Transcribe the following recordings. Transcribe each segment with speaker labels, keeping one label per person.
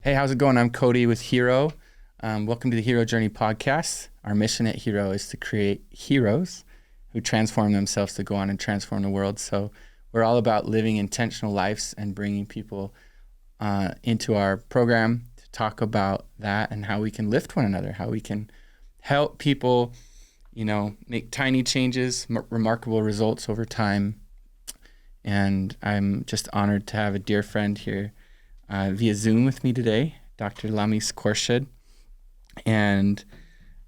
Speaker 1: Hey, how's it going? I'm Cody with Hero. Welcome to the Hero Journey podcast. Our mission at Hero is to create heroes who transform themselves to go on and transform the world. So we're all about living intentional lives and bringing people into our program to talk about that and how we can lift one another, how we can help people, make tiny changes, remarkable results over time. And I'm just honored to have a dear friend here via Zoom with me today, Dr. Lamees Khorshid. And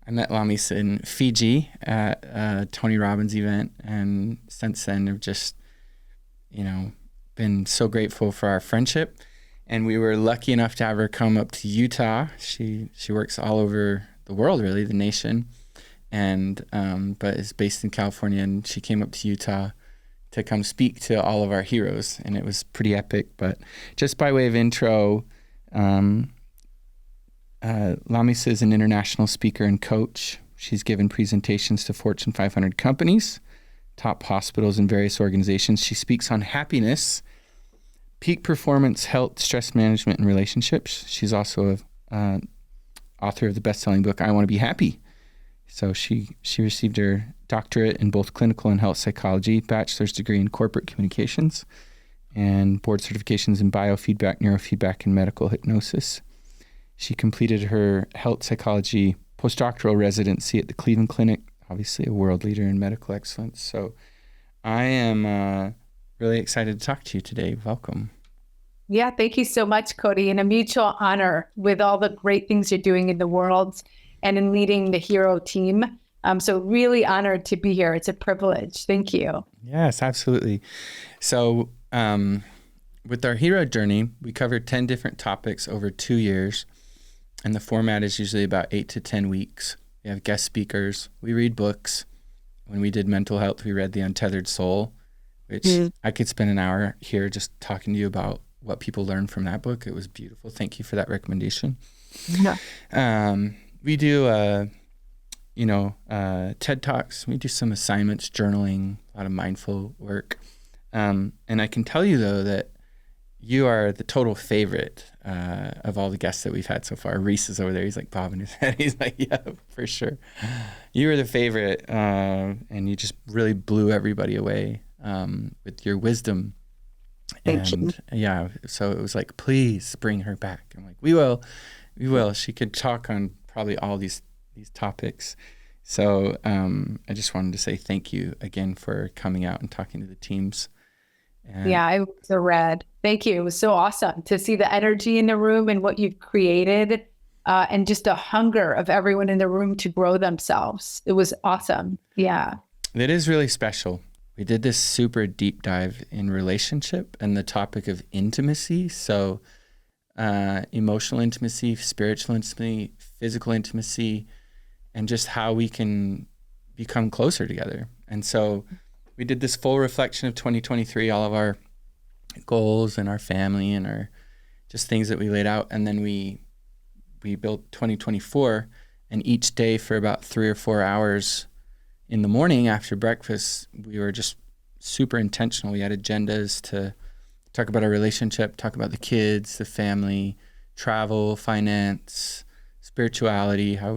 Speaker 1: I met Lamees in Fiji at a Tony Robbins event, and since then I've just, been so grateful for our friendship. And we were lucky enough to have her come up to Utah. She works all over the world, really, the nation, and but is based in California. And she came up to Utah to come speak to all of our heroes, and it was pretty epic. But just by way of intro, Lamees is an international speaker and coach. She's given presentations to Fortune 500 companies, top hospitals, and various organizations. She speaks on happiness, peak performance, health, stress management, and relationships. She's also an author of the best-selling book, I Want to Be Happy. So she received her doctorate in both clinical and health psychology, bachelor's degree in corporate communications, and board certifications in biofeedback, neurofeedback, and medical hypnosis. She completed her health psychology postdoctoral residency at the Cleveland Clinic, obviously a world leader in medical excellence. So I am really excited to talk to you today. Welcome.
Speaker 2: Yeah, thank you so much, Cody, and a mutual honor with all the great things you're doing in the world and in leading the Hero team. So really honored to be here. It's a privilege. Thank you.
Speaker 1: Yes, absolutely. So with our Hero Journey, we covered 10 different topics over 2 years. And the format is usually about 8 to 10 weeks. We have guest speakers. We read books. When we did mental health, we read The Untethered Soul, which I could spend an hour here just talking to you about what people learned from that book. It was beautiful. Thank you for that recommendation.
Speaker 2: Yeah.
Speaker 1: We do, TED Talks. We do some assignments, journaling, a lot of mindful work. And I can tell you, though, that you are the total favorite of all the guests that we've had so far. Reese is over there. He's like bobbing his head. He's like, yeah, for sure. You were the favorite, and you just really blew everybody away with your wisdom.
Speaker 2: Thank you.
Speaker 1: Yeah, so it was like, please bring her back. I'm like, we will. She could talk on probably all these topics. So I just wanted to say thank you again for coming out and talking to the teams.
Speaker 2: Yeah, I was so rad. Thank you. It was so awesome to see the energy in the room and what you've created, and just a hunger of everyone in the room to grow themselves. It was awesome. Yeah.
Speaker 1: It is really special. We did this super deep dive in relationship and the topic of intimacy. So emotional intimacy, spiritual intimacy, physical intimacy, and just how we can become closer together. And so we did this full reflection of 2023, all of our goals and our family and our just things that we laid out. And then we built 2024, and each day for about 3 or 4 hours in the morning after breakfast, we were just super intentional. We had agendas to talk about our relationship, talk about the kids, the family, travel, finance, spirituality, how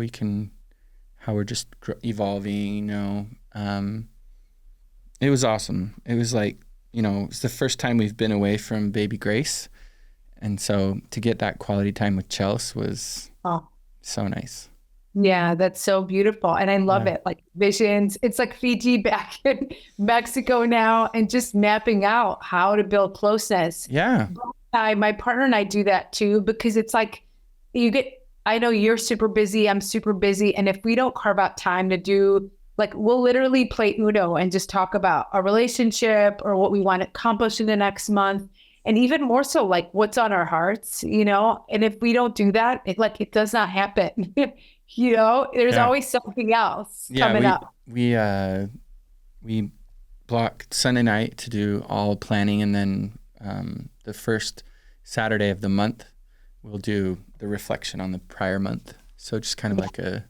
Speaker 1: we're just evolving, It was awesome. It was like, it's the first time we've been away from baby Grace. And so to get that quality time with Chelsea was so nice.
Speaker 2: Yeah, that's so beautiful. And I love it. Like visions. It's like Fiji back in Mexico now, and just mapping out how to build closeness.
Speaker 1: Yeah.
Speaker 2: My partner and I do that too, because it's like I know you're super busy. I'm super busy. And if we don't carve out time to do, we'll literally play Uno and just talk about our relationship or what we want to accomplish in the next month. And even more so, what's on our hearts, and if we don't do that, it does not happen. There's always something else coming up.
Speaker 1: We blocked Sunday night to do all planning. And then the first Saturday of the month, we'll do the reflection on the prior month. So just kind of like a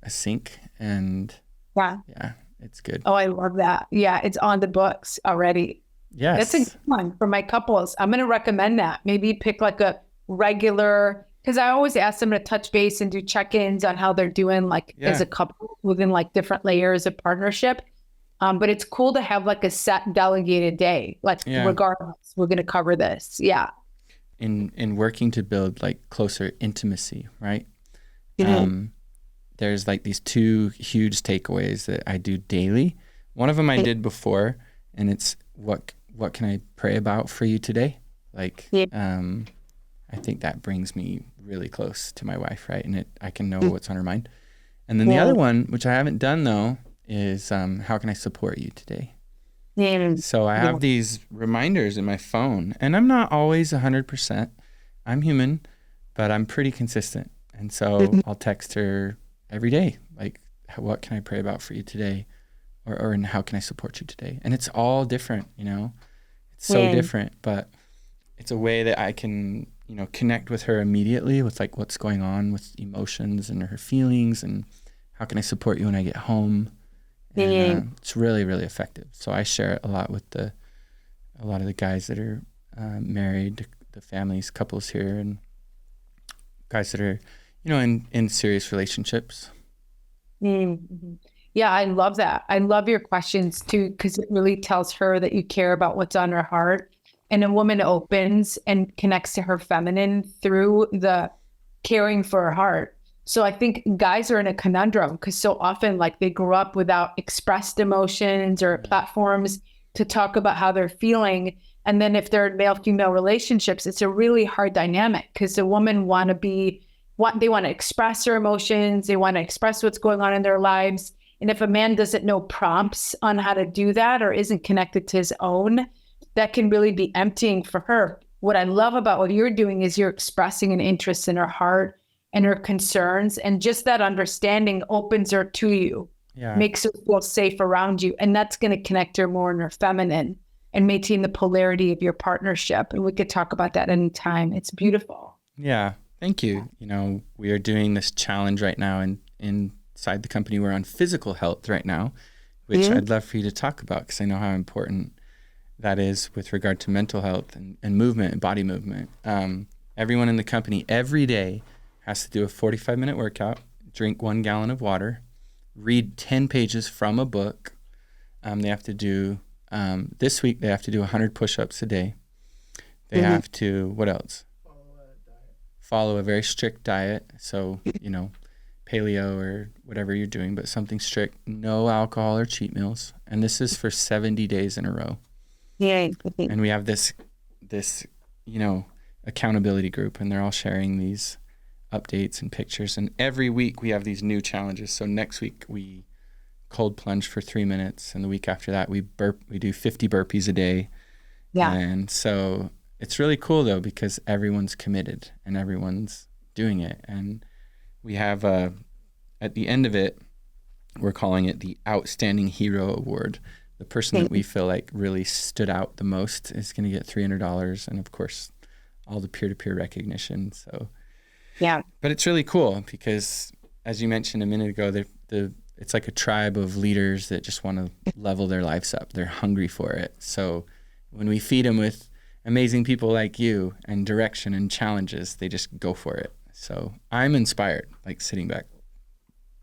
Speaker 1: sync, and yeah, it's good.
Speaker 2: Oh, I love that. Yeah, it's on the books already.
Speaker 1: Yes.
Speaker 2: That's a good one for my couples. I'm going to recommend that. Maybe pick a regular, because I always ask them to touch base and do check-ins on how they're doing, like as a couple within like different layers of partnership. But it's cool to have like a set delegated day, like regardless, we're going to cover this. Yeah.
Speaker 1: In working to build like closer intimacy, right? There's like these two huge takeaways that I do daily. One of them I did before, and it's what can I pray about for you today? Like, I think that brings me really close to my wife, right? And I can know what's on her mind. And then the other one, which I haven't done though, is how can I support you today? So I have these reminders in my phone, and I'm not always 100%. I'm human, but I'm pretty consistent. And so I'll text her every day, like, what can I pray about for you today? Or and how can I support you today? And it's all different, you know, it's so different, but it's a way that I can, you know, connect with her immediately with like what's going on with emotions and her feelings, and how can I support you when I get home? And it's really, really effective. So I share it a lot with a lot of the guys that are married, the families, couples here, and guys that are, you know, in serious relationships.
Speaker 2: Yeah, I love that. I love your questions too, because it really tells her that you care about what's on her heart. And a woman opens and connects to her feminine through the caring for her heart. So I think guys are in a conundrum because so often like they grew up without expressed emotions or platforms to talk about how they're feeling. And then if they're in male-female relationships, it's a really hard dynamic because the woman they want to express their emotions. They want to express what's going on in their lives. And if a man doesn't know prompts on how to do that or isn't connected to his own, that can really be emptying for her. What I love about what you're doing is you're expressing an interest in her heart and her concerns, and just that understanding opens her to you, makes her feel safe around you. And that's going to connect her more in her feminine and maintain the polarity of your partnership. And we could talk about that anytime. It's beautiful.
Speaker 1: Yeah. Thank you. You know, we are doing this challenge right now inside the company. We're on physical health right now, which I'd love for you to talk about because I know how important that is with regard to mental health and movement and body movement. Everyone in the company every day has to do a 45-minute workout, drink 1 gallon of water, read 10 pages from a book. They have to do, this week, they have to do 100 push-ups a day. They have to, what else? Follow a very strict diet. So, you know, paleo or whatever you're doing, but something strict, no alcohol or cheat meals. And this is for 70 days in a row. And we have this, you know, accountability group, and they're all sharing these updates and pictures. And every week we have these new challenges. So next week we cold plunge for 3 minutes, and the week after that we do 50 burpees a day. And so it's really cool though, because everyone's committed and everyone's doing it. And we have at the end of it, we're calling it the Outstanding Hero Award. The person that we feel like really stood out the most is going to get $300, and of course all the peer-to-peer recognition. So but it's really cool because, as you mentioned a minute ago, it's like a tribe of leaders that just want to level their lives up. They're hungry for it. So when we feed them with amazing people like you and direction and challenges, they just go for it. So I'm inspired, like sitting back.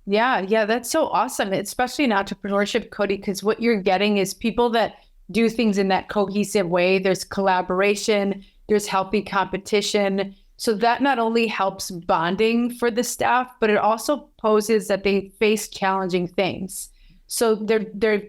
Speaker 2: Yeah, that's so awesome, especially in entrepreneurship, Cody, because what you're getting is people that do things in that cohesive way. There's collaboration, there's healthy competition. So that not only helps bonding for the staff, but it also poses that they face challenging things. So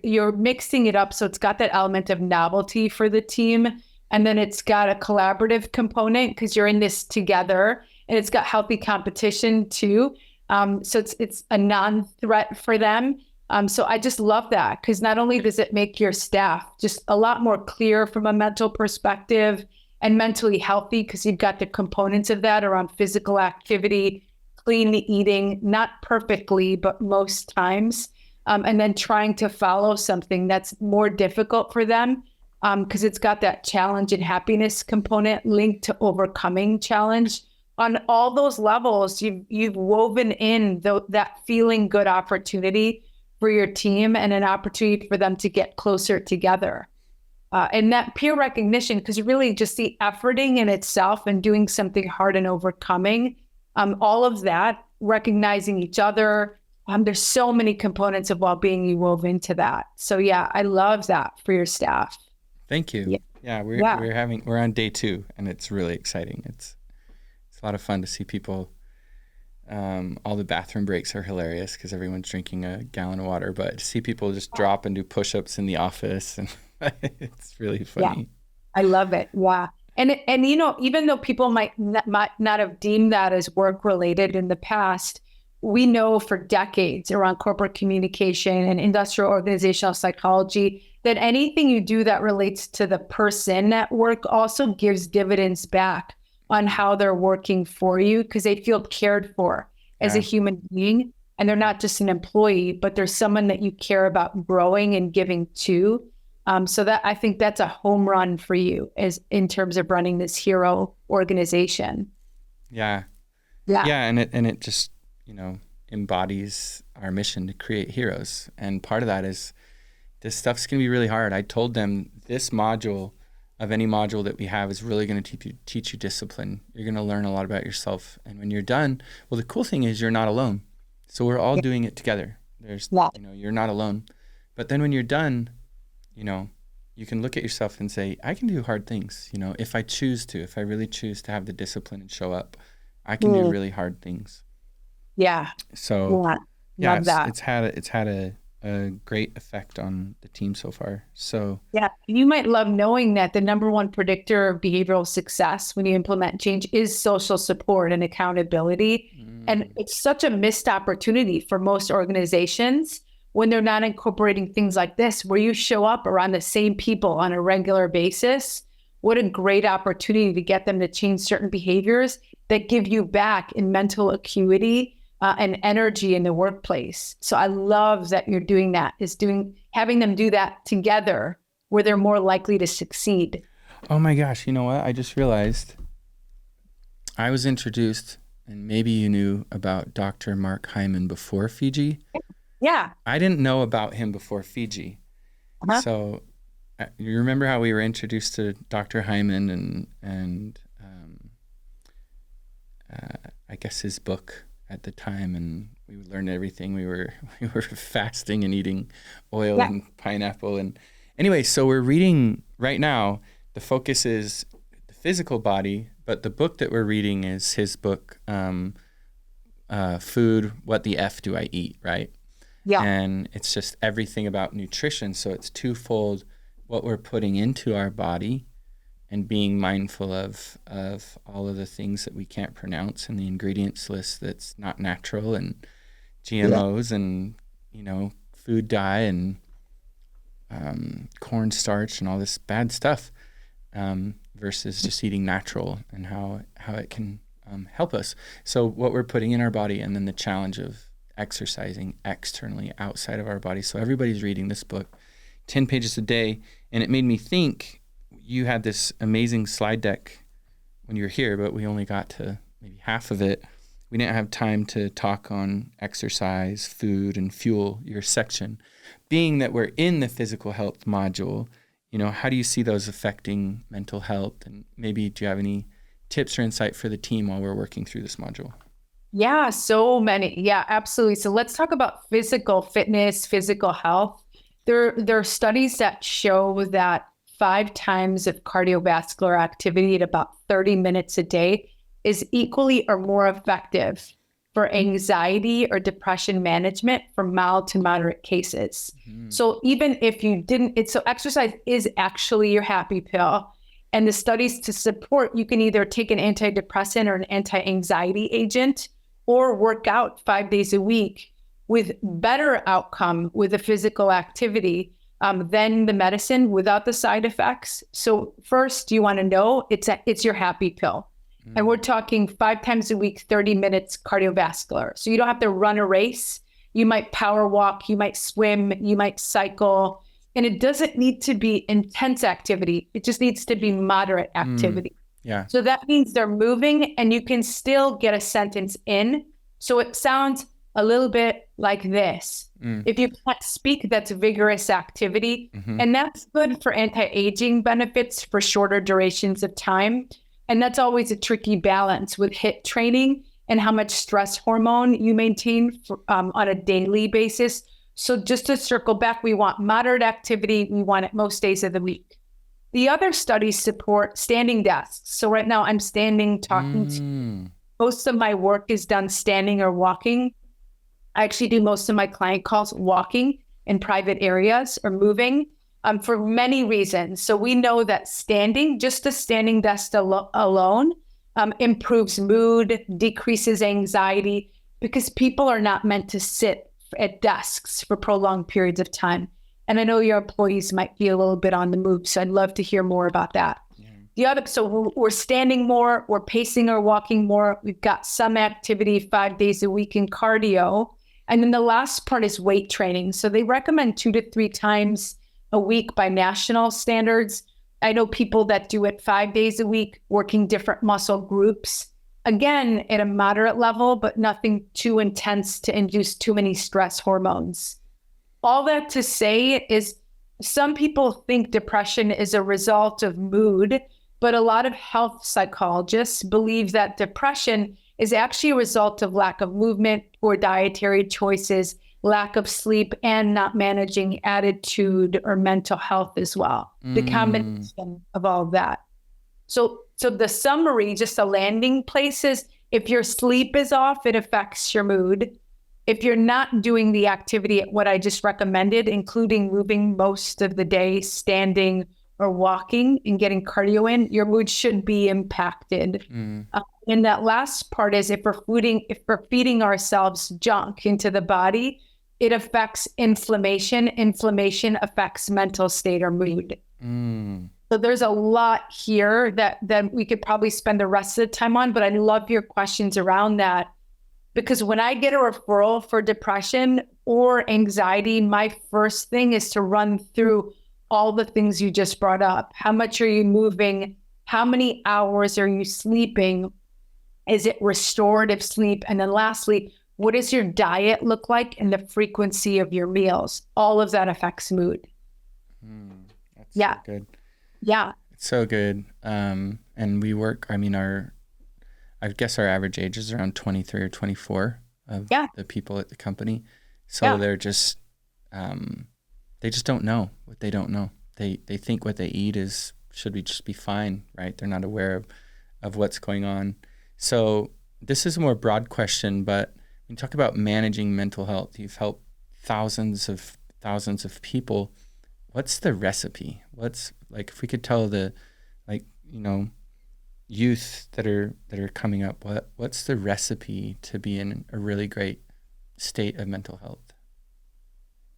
Speaker 2: you're mixing it up. So it's got that element of novelty for the team. And then it's got a collaborative component because you're in this together, and it's got healthy competition too. So it's a non-threat for them. So I just love that because not only does it make your staff just a lot more clear from a mental perspective and mentally healthy because you've got the components of that around physical activity, clean eating, not perfectly, but most times, and then trying to follow something that's more difficult for them because it's got that challenge and happiness component linked to overcoming challenge. On all those levels, you've woven in that feeling good opportunity for your team and an opportunity for them to get closer together. And that peer recognition, because really just the efforting in itself and doing something hard and overcoming, all of that, recognizing each other. There's so many components of well-being you wove into that. So yeah, I love that for your staff.
Speaker 1: Thank you.
Speaker 2: Yeah,
Speaker 1: Yeah, we're on day 2, and it's really exciting. It's a lot of fun to see people. All the bathroom breaks are hilarious because everyone's drinking a gallon of water, but to see people just drop and do push-ups in the office, and it's really funny.
Speaker 2: Yeah, I love it. Wow. And you know, even though people might not have deemed that as work related in the past, we know for decades around corporate communication and industrial organizational psychology that anything you do that relates to the person at work also gives dividends back on how they're working for you, because they feel cared for as a human being. And they're not just an employee, but they're someone that you care about growing and giving to. So that, I think that's a home run for you as in terms of running this hero organization.
Speaker 1: Yeah. And it just, embodies our mission to create heroes. And part of that is this stuff's going to be really hard. I told them this module of any module that we have is really going to teach you discipline. You're going to learn a lot about yourself. And when you're done, well, the cool thing is you're not alone. So we're all doing it together. There's, you're not alone. But then when you're done, you can look at yourself and say, I can do hard things. If I choose to, if I really choose to have the discipline and show up, I can do really hard things.
Speaker 2: Yeah.
Speaker 1: So
Speaker 2: love that.
Speaker 1: It's had a great effect on the team so far. So
Speaker 2: yeah, you might love knowing that the number one predictor of behavioral success when you implement change is social support and accountability. And it's such a missed opportunity for most organizations when they're not incorporating things like this, where you show up around the same people on a regular basis. What a great opportunity to get them to change certain behaviors that give you back in mental acuity and energy in the workplace. So I love that you're doing that, having them do that together where they're more likely to succeed.
Speaker 1: Oh my gosh, you know what? I just realized I was introduced, and maybe you knew about Dr. Mark Hyman before Fiji.
Speaker 2: Yeah.
Speaker 1: I didn't know about him before Fiji. So you remember how we were introduced to Dr. Hyman and I guess his book at the time, and we learned everything. We were fasting and eating oil and pineapple. And anyway, so we're reading right now. The focus is the physical body, but the book that we're reading is his book, Food, What the F Do I Eat, right?
Speaker 2: Yeah.
Speaker 1: And it's just everything about nutrition. So it's twofold: what we're putting into our body and being mindful of all of the things that we can't pronounce in the ingredients list that's not natural, and GMOs and, food dye and cornstarch and all this bad stuff, versus just eating natural, and how it can help us. So what we're putting in our body, and then the challenge of exercising externally outside of our body. So everybody's reading this book, 10 pages a day. And it made me think, you had this amazing slide deck when you were here, but we only got to maybe half of it. We didn't have time to talk on exercise, food, and fuel, your section. Being that we're in the physical health module, how do you see those affecting mental health? And maybe do you have any tips or insight for the team while we're working through this module?
Speaker 2: Yeah, so many. Yeah, absolutely. So let's talk about physical fitness, physical health. There are studies that show that 5 times of cardiovascular activity at about 30 minutes a day is equally or more effective for anxiety or depression management for mild to moderate cases. So even if you didn't, so exercise is actually your happy pill. And the studies to support, you can either take an antidepressant or an anti-anxiety agent, or work out 5 days a week with better outcome with the physical activity than the medicine without the side effects. So first, you want to know it's your happy pill. And we're talking 5 times a week, 30 minutes cardiovascular. So you don't have to run a race. You might power walk, you might swim, you might cycle. And it doesn't need to be intense activity. It just needs to be moderate activity.
Speaker 1: Yeah.
Speaker 2: So that means they're moving and you can still get a sentence in. So it sounds a little bit like this. If you can't speak, that's vigorous activity. And that's good for anti-aging benefits for shorter durations of time. And that's always a tricky balance with HIIT training and how much stress hormone you maintain on a daily basis. So just to circle back, we want moderate activity. We want it most days of the week. The other studies support standing desks. So right now I'm standing talking to you. Most of my work is done standing or walking. I actually do most of my client calls walking in private areas or moving for many reasons. So we know that standing, just a standing desk alone, improves mood, decreases anxiety, because people are not meant to sit at desks for prolonged periods of time. And I know your employees might be a little bit on the move, so I'd love to hear more about that. So we're standing more, we're pacing or walking more. We've got some activity 5 days a week in cardio. And then the last part is weight training. So they recommend 2 to 3 times a week by national standards. I know people that do it 5 days a week, working different muscle groups. Again, at a moderate level, but nothing too intense to induce too many stress hormones. All that to say is some people think depression is a result of mood, but a lot of health psychologists believe that depression is actually a result of lack of movement, poor dietary choices, lack of sleep, and not managing attitude or mental health as well. The combination of all of that. So the summary, just the landing place is, if your sleep is off, it affects your mood. If you're not doing the activity at what I just recommended, including moving most of the day, standing or walking and getting cardio in, your mood should be impacted. And that last part is, if we're feeding ourselves junk into the body, it affects inflammation. Inflammation affects mental state or mood. So there's a lot here that we could probably spend the rest of the time on, but I love your questions around that. Because when I get a referral for depression or anxiety, my first thing is to run through all the things you just brought up. How much are you moving? How many hours are you sleeping? Is it restorative sleep? And then lastly, what does your diet look like and the frequency of your meals? All of that affects mood.
Speaker 1: That's so good.
Speaker 2: Yeah.
Speaker 1: It's so good. And we work, I guess our average age is around 23 or 24 of the people at the company. So they're just, they just don't know what they don't know. They think what they eat should just be fine, right? They're not aware of what's going on. So this is a more broad question, but when you talk about managing mental health, you've helped thousands of people. What's the recipe? What's, like, if we could tell the, youth that are coming up, what's the recipe to be in a really great state of mental health?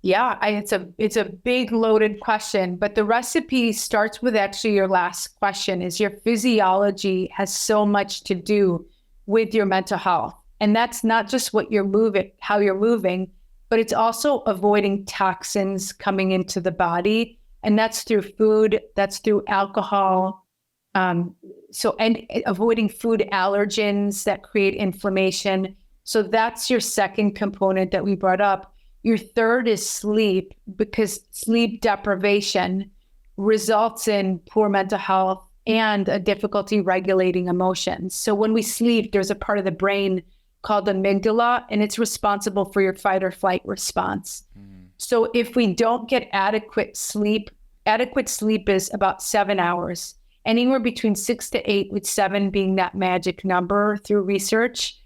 Speaker 2: Yeah, it's a big loaded question, but the recipe starts with actually your last question. Is your physiology has so much to do with your mental health. And that's not just how you're moving, but it's also avoiding toxins coming into the body. And that's through food, that's through alcohol. And avoiding food allergens that create inflammation. So that's your second component that we brought up. Your third is sleep, because sleep deprivation results in poor mental health and a difficulty regulating emotions. So when we sleep, there's a part of the brain called the amygdala, and it's responsible for your fight or flight response. So if we don't get adequate sleep is about 7 hours. Anywhere between 6 to 8, with 7 being that magic number through research.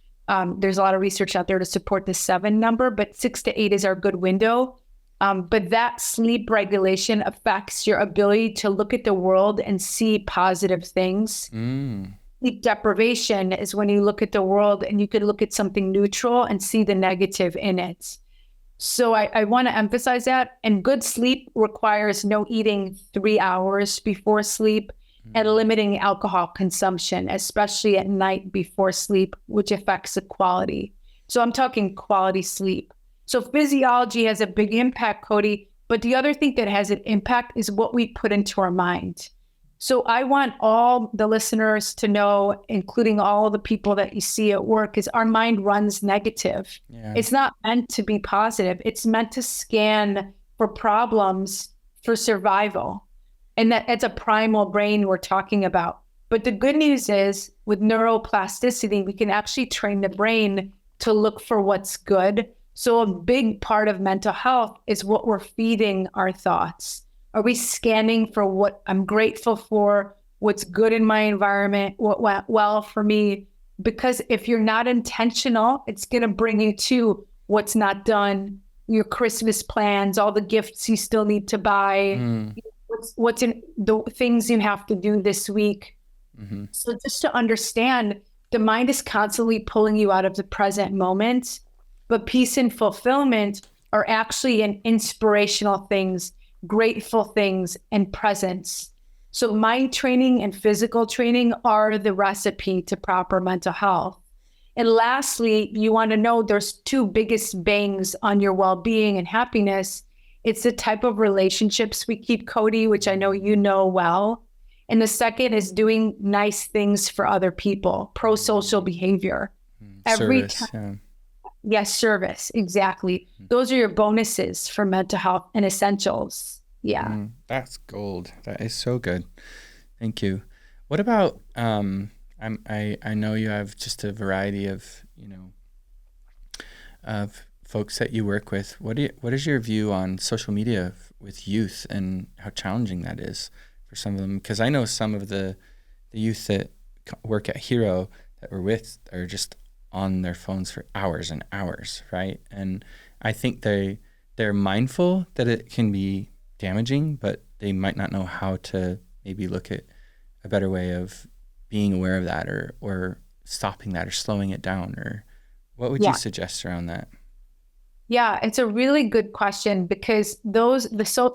Speaker 2: There's a lot of research out there to support the 7 number, but 6 to 8 is our good window. But that sleep regulation affects your ability to look at the world and see positive things. Sleep deprivation is when you look at the world and you could look at something neutral and see the negative in it. So I want to emphasize that. And good sleep requires no eating 3 hours before sleep, and limiting alcohol consumption, especially at night before sleep, which affects the quality. So I'm talking quality sleep. So physiology has a big impact, Cody, but the other thing that has an impact is what we put into our mind. So I want all the listeners to know, including all the people that you see at work, is our mind runs negative.
Speaker 1: Yeah.
Speaker 2: It's not meant to be positive. It's meant to scan for problems for survival. And it's a primal brain we're talking about. But the good news is with neuroplasticity, we can actually train the brain to look for what's good. So a big part of mental health is what we're feeding our thoughts. Are we scanning for what I'm grateful for, what's good in my environment, what went well for me? Because if you're not intentional, it's going to bring you to what's not done, your Christmas plans, all the gifts you still need to buy, what's in the things you have to do this week. Mm-hmm. So just to understand, the mind is constantly pulling you out of the present moment, but peace and fulfillment are actually in inspirational things, grateful things, and presence. So mind training and physical training are the recipe to proper mental health. And lastly, you want to know there's two biggest bangs on your well-being and happiness. It's the type of relationships we keep, Cody, which I know you know well. And the second is doing nice things for other people, pro-social behavior. Every time. Yeah. Yes, service. Exactly. Those are your bonuses for mental health and essentials. Yeah.
Speaker 1: That's gold. That is so good. Thank you. What about, I know you have just a variety of, of folks that you work with. What is your view on social media with youth and how challenging that is for some of them? Because I know some of the youth that work at Hero that we're with are just on their phones for hours and hours, right? And I think they're mindful that it can be damaging, but they might not know how to maybe look at a better way of being aware of that or stopping that or slowing it down. Or what would you suggest around that?
Speaker 2: Yeah, it's a really good question, because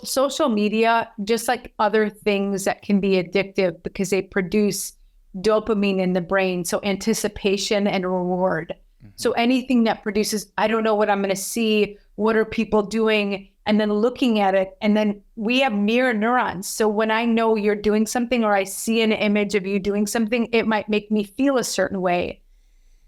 Speaker 2: social media, just like other things that can be addictive because they produce dopamine in the brain. So anticipation and reward. Mm-hmm. So anything that produces, I don't know what I'm going to see, what are people doing, and then looking at it. And then we have mirror neurons. So when I know you're doing something or I see an image of you doing something, it might make me feel a certain way.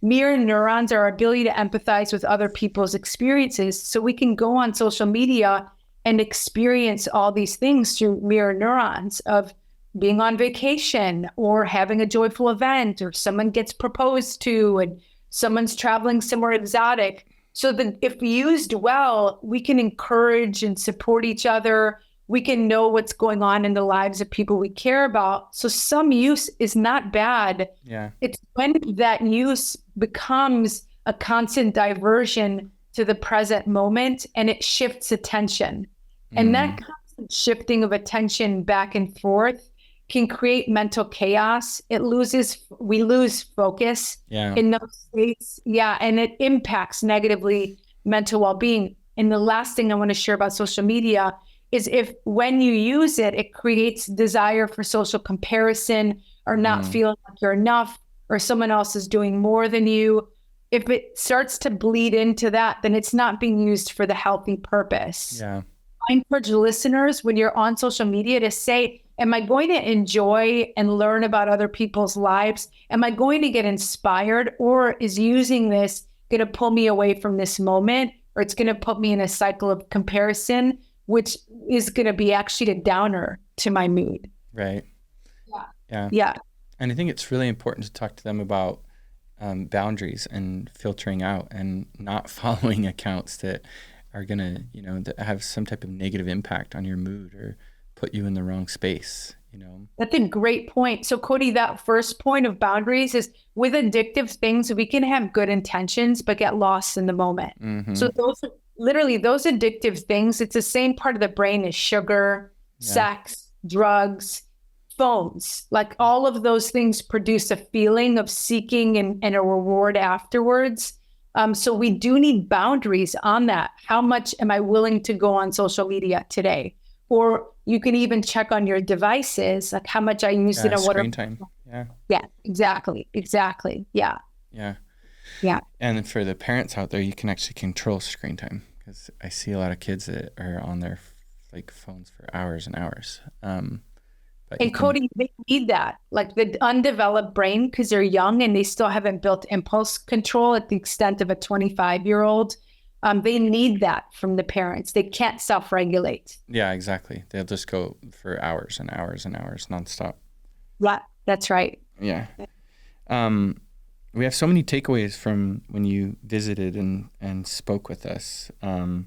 Speaker 2: Mirror neurons are our ability to empathize with other people's experiences. So we can go on social media and experience all these things through mirror neurons of being on vacation or having a joyful event, or someone gets proposed to and someone's traveling somewhere exotic. So that if used well, we can encourage and support each other. We can know what's going on in the lives of people we care about. So some use is not bad.
Speaker 1: Yeah.
Speaker 2: It's when that use becomes a constant diversion to the present moment and it shifts attention. And that constant shifting of attention back and forth can create mental chaos. We lose focus in those states. Yeah. And it impacts negatively mental well-being. And the last thing I want to share about social media is when you use it, it creates desire for social comparison or not feeling like you're enough or someone else is doing more than you. If it starts to bleed into that, then it's not being used for the healthy purpose.
Speaker 1: Yeah.
Speaker 2: I encourage listeners when you're on social media to say, am I going to enjoy and learn about other people's lives? Am I going to get inspired, or is using this going to pull me away from this moment, or it's going to put me in a cycle of comparison, which is going to be actually a downer to my mood?
Speaker 1: Right.
Speaker 2: Yeah.
Speaker 1: Yeah. And I think it's really important to talk to them about boundaries and filtering out and not following accounts that are going to, that have some type of negative impact on your mood or put you in the wrong space, That's
Speaker 2: a great point. So Cody, that first point of boundaries is with addictive things, we can have good intentions, but get lost in the moment. Mm-hmm. So those addictive things, it's the same part of the brain as sugar, sex, drugs, phones. Like all of those things produce a feeling of seeking and a reward afterwards. So we do need boundaries on that. How much am I willing to go on social media today? Or you can even check on your devices, like how much I use it and what
Speaker 1: screen time.
Speaker 2: Yeah, exactly. Yeah.
Speaker 1: And for the parents out there, you can actually control screen time, because I see a lot of kids that are on their phones for hours and hours. but you
Speaker 2: And
Speaker 1: can,
Speaker 2: Cody, they need that. Like the undeveloped brain, because they're young and they still haven't built impulse control at the extent of a 25-year-old. They need that from the parents. They can't self-regulate.
Speaker 1: yeah, exactly. They'll just go for hours and hours and hours nonstop.
Speaker 2: Right. That's right.
Speaker 1: Yeah. We have so many takeaways from when you visited and spoke with us. I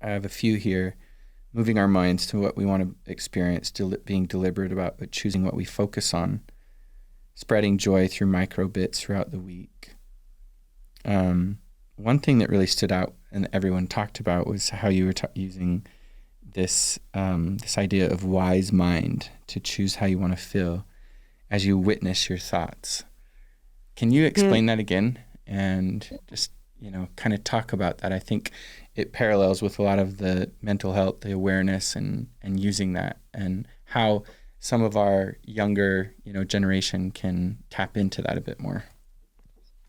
Speaker 1: have a few here. Moving our minds to what we want to experience, being deliberate about but choosing what we focus on, spreading joy through micro bits throughout the week. One thing that really stood out and everyone talked about was how you were using this idea of wise mind to choose how you want to feel as you witness your thoughts. Can you explain that again and just, kind of talk about that? I think it parallels with a lot of the mental health, the awareness and using that, and how some of our younger, generation can tap into that a bit more.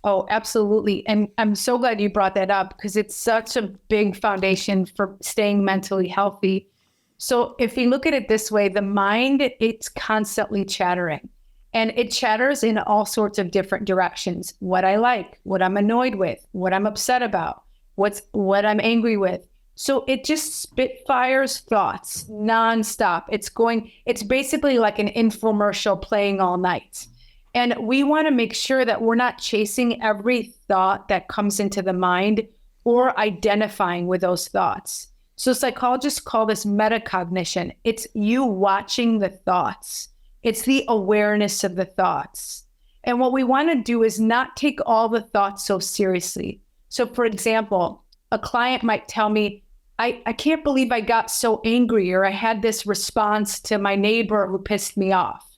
Speaker 2: Oh, absolutely. And I'm so glad you brought that up because it's such a big foundation for staying mentally healthy. So if you look at it this way, the mind, it's constantly chattering. And it chatters in all sorts of different directions. What I like, what I'm annoyed with, what I'm upset about, what I'm angry with. So it just spitfires thoughts nonstop. It's basically like an infomercial playing all night. And we want to make sure that we're not chasing every thought that comes into the mind or identifying with those thoughts. So psychologists call this metacognition. It's you watching the thoughts. It's the awareness of the thoughts. And what we want to do is not take all the thoughts so seriously. So for example, a client might tell me, I can't believe I got so angry, or I had this response to my neighbor who pissed me off.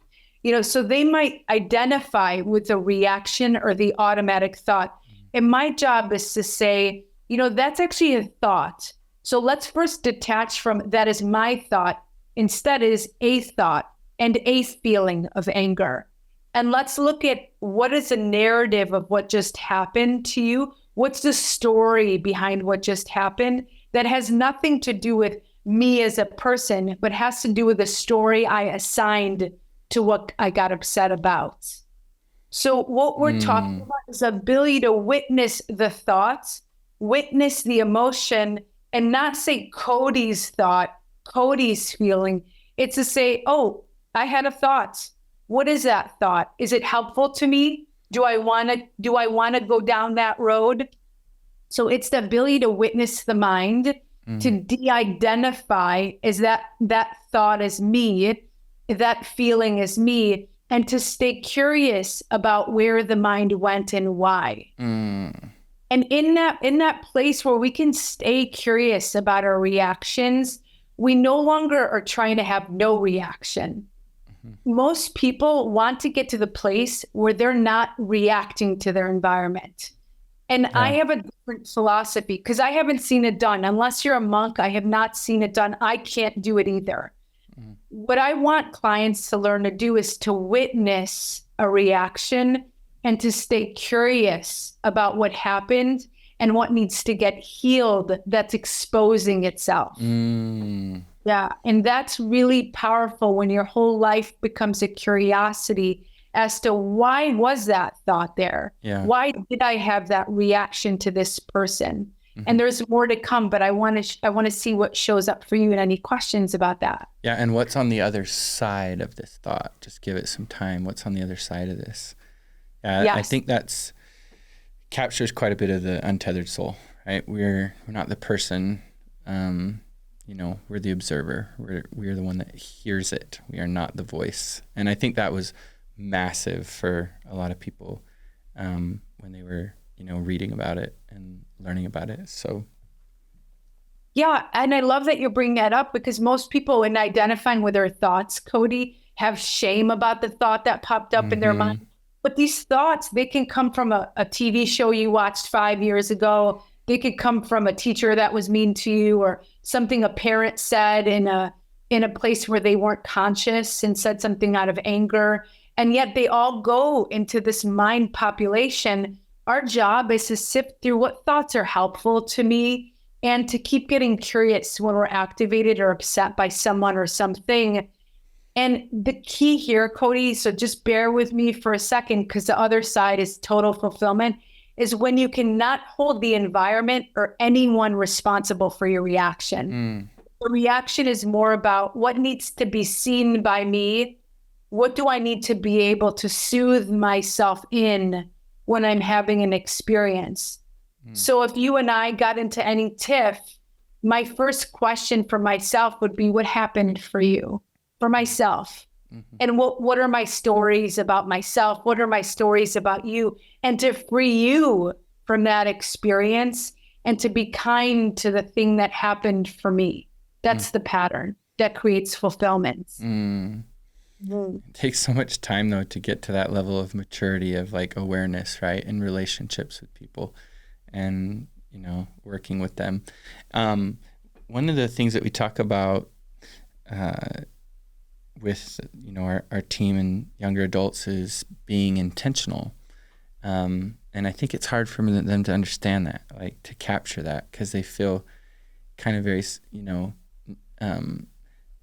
Speaker 2: So they might identify with the reaction or the automatic thought. And my job is to say, that's actually a thought. So let's first detach from that is my thought. Instead is a thought and a feeling of anger. And let's look at what is the narrative of what just happened to you. What's the story behind what just happened that has nothing to do with me as a person, but has to do with the story I assigned to what I got upset about. So what we're talking about is the ability to witness the thoughts, witness the emotion, and not say Cody's thought, Cody's feeling. It's to say, oh, I had a thought. What is that thought? Is it helpful to me? Do I want to go down that road? So it's the ability to witness the mind, to de-identify is that thought is me, that feeling is me, and to stay curious about where the mind went and why. And in that place where we can stay curious about our reactions, we no longer are trying to have no reaction. Most people want to get to the place where they're not reacting to their environment. And I have a different philosophy because I haven't seen it done. Unless you're a monk, I have not seen it done. I can't do it either. What I want clients to learn to do is to witness a reaction and to stay curious about what happened and what needs to get healed that's exposing itself. Yeah. And that's really powerful when your whole life becomes a curiosity as to why was that thought there?
Speaker 1: Yeah.
Speaker 2: Why did I have that reaction to this person? And there's more to come, but I want to see what shows up for you and any questions about that.
Speaker 1: Yeah. And what's on the other side of this thought? Just give it some time. What's on the other side of this? Yes. I think that's captures quite a bit of the untethered soul, right? We're not the person, we're the observer. We're the one that hears it. We are not the voice. And I think that was massive for a lot of people when they were, reading about it and learning about it. So.
Speaker 2: Yeah. And I love that you bring that up because most people in identifying with their thoughts, Cody, have shame about the thought that popped up in their mind. But these thoughts, they can come from a TV show you watched 5 years ago. They could come from a teacher that was mean to you or something a parent said in a place where they weren't conscious and said something out of anger. And yet they all go into this mind population. Our job is to sift through what thoughts are helpful to me and to keep getting curious when we're activated or upset by someone or something. And the key here, Cody, so just bear with me for a second, because the other side is total fulfillment, is when you cannot hold the environment or anyone responsible for your reaction. The reaction is more about what needs to be seen by me. What do I need to be able to soothe myself in when I'm having an experience? So if you and I got into any tiff, my first question for myself would be, what happened for you? For myself. And what are my stories about myself? What are my stories about you? And to free you from that experience and to be kind to the thing that happened for me. That's the pattern that creates fulfillment.
Speaker 1: It takes so much time, though, to get to that level of maturity of like awareness, right? In relationships with people and, you know, working with them. One of the things that we talk about with, you know, our team and younger adults is being intentional. And I think it's hard for them to understand that, like to capture that, because they feel kind of very, you know,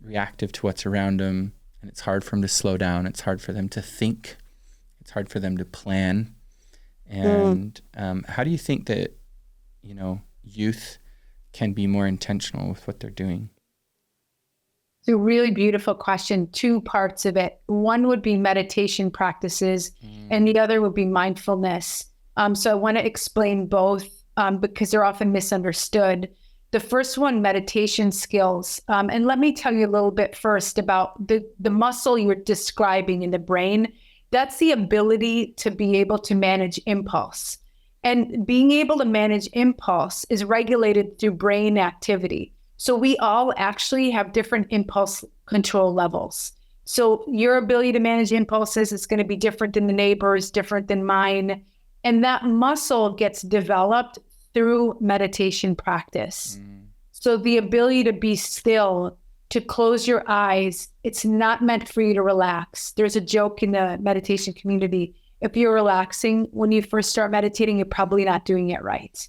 Speaker 1: reactive to what's around them. And it's hard for them to slow down. It's hard for them to think. It's hard for them to plan. And how do you think that, you know, youth can be more intentional with what they're doing?
Speaker 2: It's a really beautiful question. Two parts of it. One would be meditation practices, and the other would be mindfulness. So I want to explain both because they're often misunderstood. The first one, meditation skills. And let me tell you a little bit first about the muscle you were describing in the brain. That's the ability to be able to manage impulse. And being able to manage impulse is regulated through brain activity. So we all actually have different impulse control levels. So your ability to manage impulses is going to be different than the neighbor's, different than mine. And that muscle gets developed through meditation practice. So the ability to be still, to close your eyes, it's not meant for you to relax. There's a joke in the meditation community. If you're relaxing when you first start meditating, you're probably not doing it right.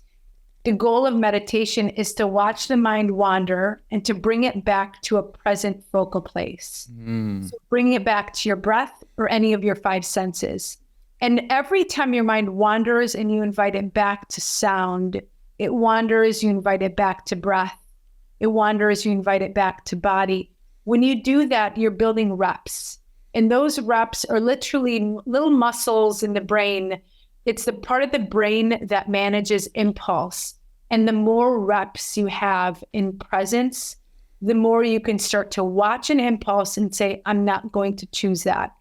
Speaker 2: The goal of meditation is to watch the mind wander and to bring it back to a present focal place. So bringing it back to your breath or any of your five senses. And every time your mind wanders and you invite it back to sound, it wanders, you invite it back to breath. It wanders, you invite it back to body. When you do that, you're building reps. And those reps are literally little muscles in the brain. It's the part of the brain that manages impulse. And the more reps you have in presence, the more you can start to watch an impulse and say, I'm not going to choose that.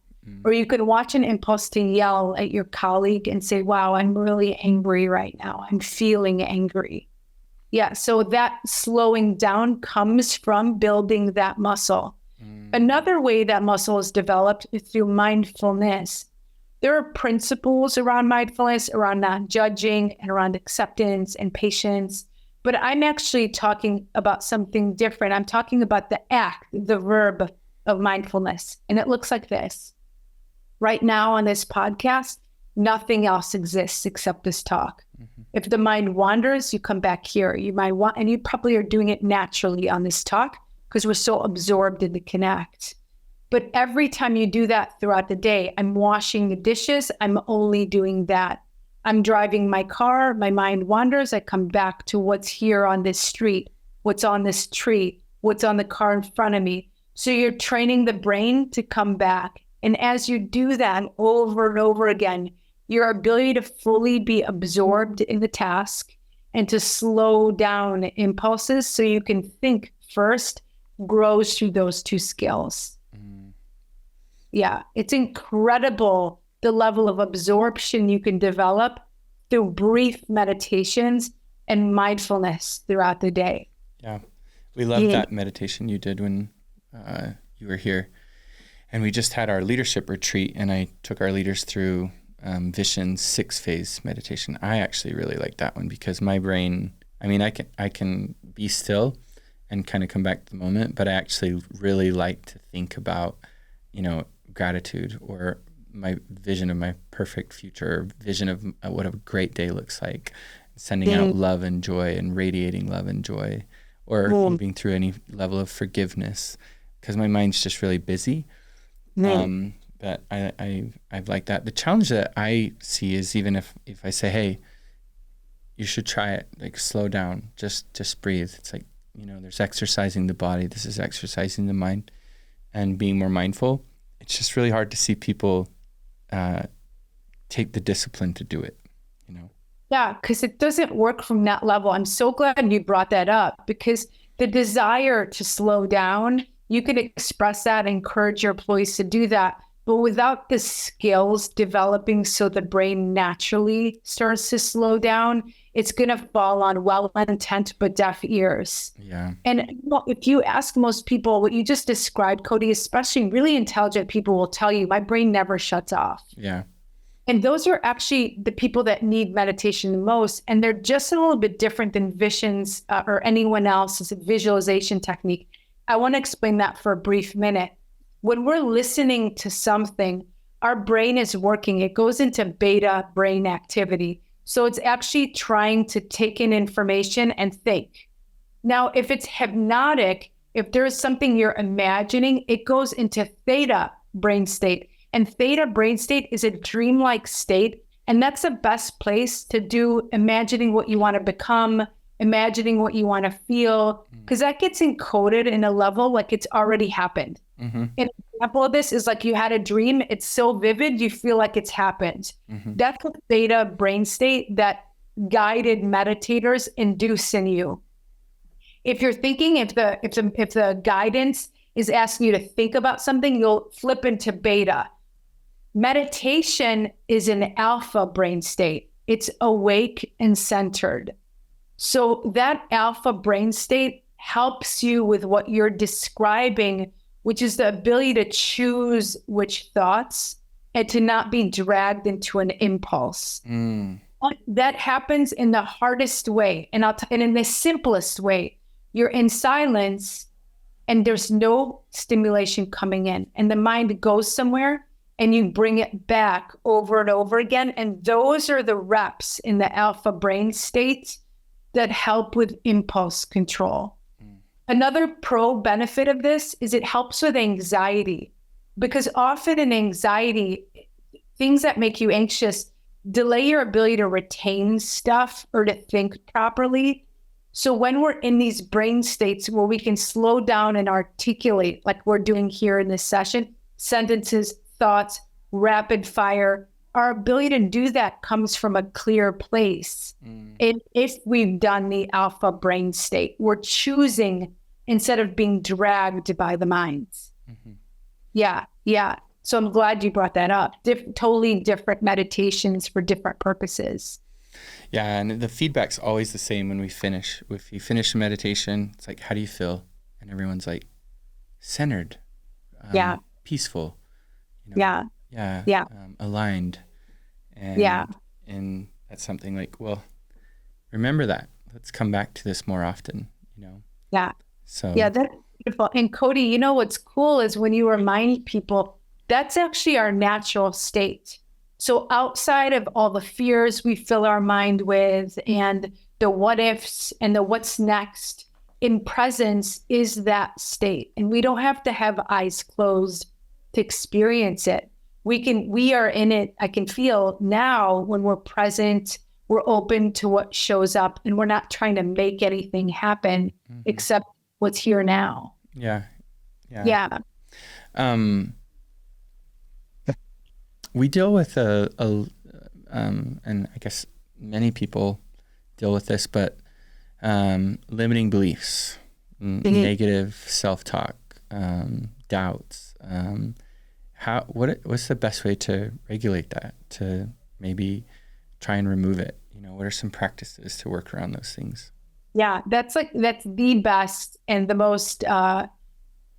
Speaker 2: Or you can watch an impulse to yell at your colleague and say, wow, I'm really angry right now. I'm feeling angry. Yeah, so that slowing down comes from building that muscle. Another way that muscle is developed is through mindfulness. There are principles around mindfulness, around not judging and around acceptance and patience. But I'm actually talking about something different. I'm talking about the act, the verb of mindfulness. And it looks like this. Right now on this podcast, nothing else exists except this talk. If the mind wanders, you come back here. You might want, and you probably are doing it naturally on this talk because we're so absorbed in the connect. But every time you do that throughout the day, I'm washing the dishes, I'm only doing that. I'm driving my car, my mind wanders, I come back to what's here on this street, what's on this tree, what's on the car in front of me. So you're training the brain to come back. And as you do that over and over again, your ability to fully be absorbed in the task and to slow down impulses so you can think first grows through those two skills. Yeah, it's incredible the level of absorption you can develop through brief meditations and mindfulness throughout the day.
Speaker 1: Yeah, we loved that meditation you did when you were here. And we just had our leadership retreat, and I took our leaders through Vishen's 6-phase meditation. I actually really like that one because my brain, I mean, I can be still and kind of come back to the moment, but I actually really like to think about, you know, gratitude or my vision of my perfect future, vision of what a great day looks like, sending out love and joy and radiating love and joy, or moving through any level of forgiveness. because my mind's just really busy. But I've liked that. The challenge that I see is even if I say, hey, you should try it, like slow down, just breathe. It's like, there's exercising the body. This is exercising the mind and being more mindful. It's just really hard to see people take the discipline to do it,
Speaker 2: Yeah, because it doesn't work from that level. I'm so glad you brought that up, because the desire to slow down, you can express that, encourage your employees to do that. But without the skills developing so the brain naturally starts to slow down, it's going to fall on well-intent but deaf ears.
Speaker 1: Yeah.
Speaker 2: And if you ask most people what you just described, Cody, especially really intelligent people will tell you, my brain never shuts off.
Speaker 1: Yeah.
Speaker 2: And those are actually the people that need meditation the most. And they're just a little bit different than Vishen's or anyone else's visualization technique. I want to explain that for a brief minute. When we're listening to something, our brain is working. It goes into beta brain activity. So it's actually trying to take in information and think. Now, if it's hypnotic, if there is something you're imagining, it goes into theta brain state. And theta brain state is a dreamlike state. And that's the best place to do imagining what you want to become, imagining what you want to feel, because that gets encoded in a level like it's already happened.
Speaker 1: Mm-hmm.
Speaker 2: An example of this is like you had a dream. It's so vivid, you feel like it's happened.
Speaker 1: Mm-hmm.
Speaker 2: That's a theta brain state that guided meditators induce in you. If you're thinking, if the guidance is asking you to think about something, you'll flip into beta. Meditation is an alpha brain state. It's awake and centered. So that alpha brain state helps you with what you're describing, which is the ability to choose which thoughts and to not be dragged into an impulse. That happens in the hardest way. And in the simplest way. You're in silence and there's no stimulation coming in, and the mind goes somewhere and you bring it back over and over again. And those are the reps in the alpha brain state that help with impulse control. Another pro benefit of this is it helps with anxiety, because often in anxiety, things that make you anxious delay your ability to retain stuff or to think properly. So when we're in these brain states where we can slow down and articulate, like we're doing here in this session, sentences, thoughts, rapid fire, our ability to do that comes from a clear place. And if we've done the alpha brain state, we're choosing instead of being dragged by the mind. Yeah. So I'm glad you brought that up. Totally different meditations for different purposes.
Speaker 1: Yeah, and the feedback's always the same when we finish. If you finish a meditation, it's like, how do you feel? And everyone's like, centered, peaceful, aligned. And that's something like, well, remember that. Let's come back to this more often, So
Speaker 2: that's beautiful. And Cody, what's cool is when you remind people, that's actually our natural state. So outside of all the fears we fill our mind with and the what ifs and the what's next, in presence is that state. And we don't have to have eyes closed to experience it. We are in it. I can feel now when we're present, we're open to what shows up, and we're not trying to make anything happen except what's here now.
Speaker 1: Yeah. We deal with and I guess many people deal with this, but limiting beliefs, negative self-talk, doubts. What's the best way to regulate that? To maybe try and remove it? What are some practices to work around those things?
Speaker 2: Yeah, that's the best and the most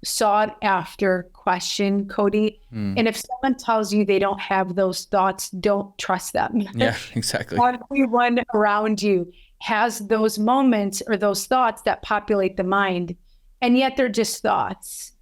Speaker 2: sought after question, Cody. And if someone tells you they don't have those thoughts, don't trust them.
Speaker 1: Yeah, exactly.
Speaker 2: Everyone around you has those moments or those thoughts that populate the mind, and yet they're just thoughts.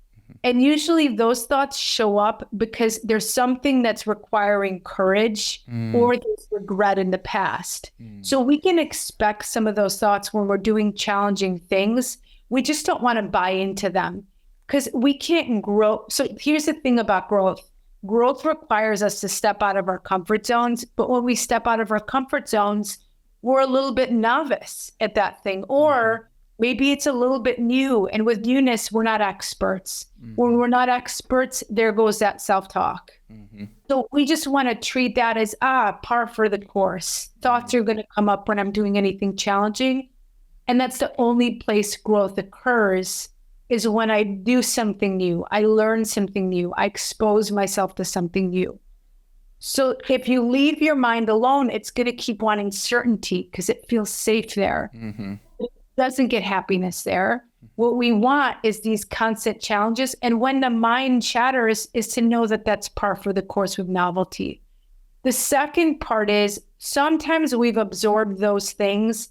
Speaker 2: And usually those thoughts show up because there's something that's requiring courage or there's regret in the past. So we can expect some of those thoughts when we're doing challenging things. We just don't want to buy into them. because we can't grow. So here's the thing about growth. Growth requires us to step out of our comfort zones. But when we step out of our comfort zones, we're a little bit novice at that thing. Or maybe it's a little bit new. And with newness, we're not experts. When we're not experts, there goes that self-talk. So we just want to treat that as, par for the course. Thoughts are going to come up when I'm doing anything challenging. And that's the only place growth occurs, is when I do something new. I learn something new. I expose myself to something new. So if you leave your mind alone, it's going to keep wanting certainty because it feels safe there. It doesn't get happiness there. What we want is these constant challenges. And when the mind chatters, is to know that that's par for the course with novelty. The second part is sometimes we've absorbed those things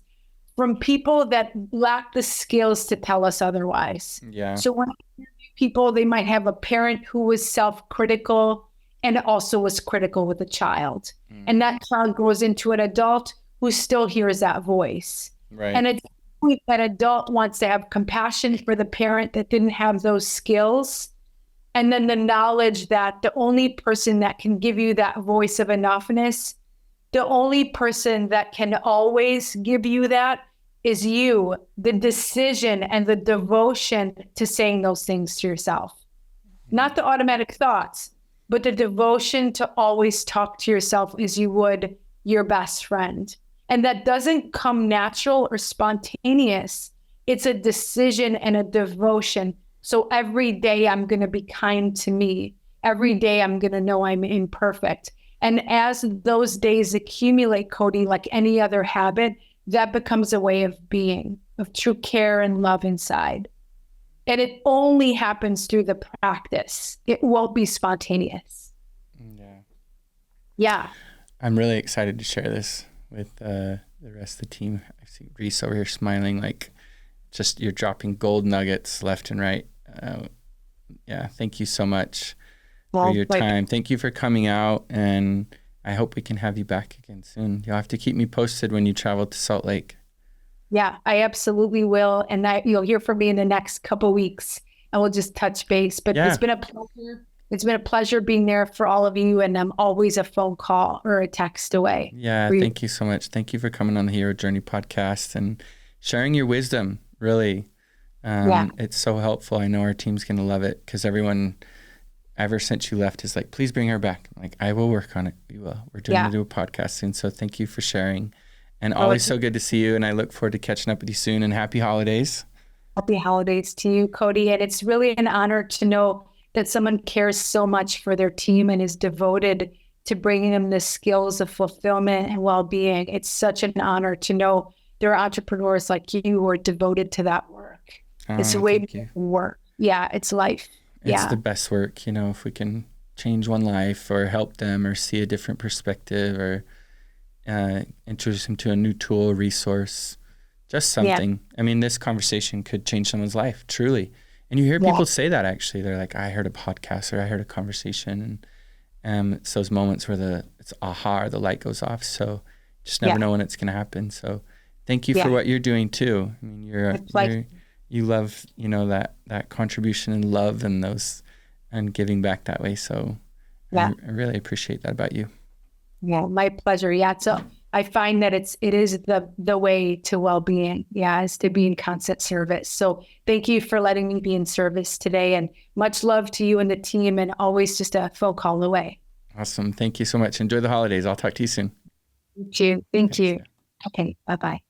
Speaker 2: from people that lack the skills to tell us otherwise.
Speaker 1: Yeah.
Speaker 2: So when people, they might have a parent who was self-critical and also was critical with a child. And that child grows into an adult who still hears that voice.
Speaker 1: Right.
Speaker 2: And it's that adult wants to have compassion for the parent that didn't have those skills. And then the knowledge that the only person that can give you that voice of enoughness, the only person that can always give you that is you, the decision and the devotion to saying those things to yourself. Not the automatic thoughts, but the devotion to always talk to yourself as you would your best friend. And that doesn't come natural or spontaneous. It's a decision and a devotion. So every day I'm going to be kind to me. Every day I'm going to know I'm imperfect. And as those days accumulate, Cody, like any other habit, that becomes a way of being, of true care and love inside. And it only happens through the practice. It won't be spontaneous. Yeah.
Speaker 1: I'm really excited to share this with the rest of the team. I see Reese over here smiling, like just you're dropping gold nuggets left and right. Thank you so much for your time. Thank you for coming out, and I hope we can have you back again soon. You'll have to keep me posted when you travel to Salt Lake.
Speaker 2: Yeah, I absolutely will. And you'll hear from me in the next couple weeks, and we'll just touch base. But It's been a pleasure. It's been a pleasure being there for all of you, and I'm always a phone call or a text away.
Speaker 1: Yeah, thank you so much. Thank you for coming on the Hero Journey podcast and sharing your wisdom, really. It's so helpful. I know our team's going to love it because everyone, ever since you left, is like, please bring her back. I'm like, I will work on it. We will. We're going to do a podcast soon. So thank you for sharing. And always so good to see you. And I look forward to catching up with you soon. And happy holidays.
Speaker 2: Happy holidays to you, Cody. And it's really an honor to know that someone cares so much for their team and is devoted to bringing them the skills of fulfillment and well-being. It's such an honor to know there are entrepreneurs like you who are devoted to that work. It's a way to work. Yeah, it's life.
Speaker 1: It's the best work, if we can change one life or help them or see a different perspective or introduce them to a new tool, resource, just something. Yeah. I mean, this conversation could change someone's life, truly. And you hear people say that, actually. They're like, I heard a podcast or I heard a conversation. And it's those moments where it's aha, or the light goes off. So just never know when it's going to happen. So thank you for what you're doing too. I mean, you love, that contribution and love and giving back that way. So I really appreciate that about you.
Speaker 2: Yeah, my pleasure. Yeah. So I find that it is the way to well-being. Yeah, is to be in constant service. So thank you for letting me be in service today, and much love to you and the team, and always just a phone call away.
Speaker 1: Awesome. Thank you so much. Enjoy the holidays. I'll talk to you soon.
Speaker 2: Thank you. Okay. Bye-bye.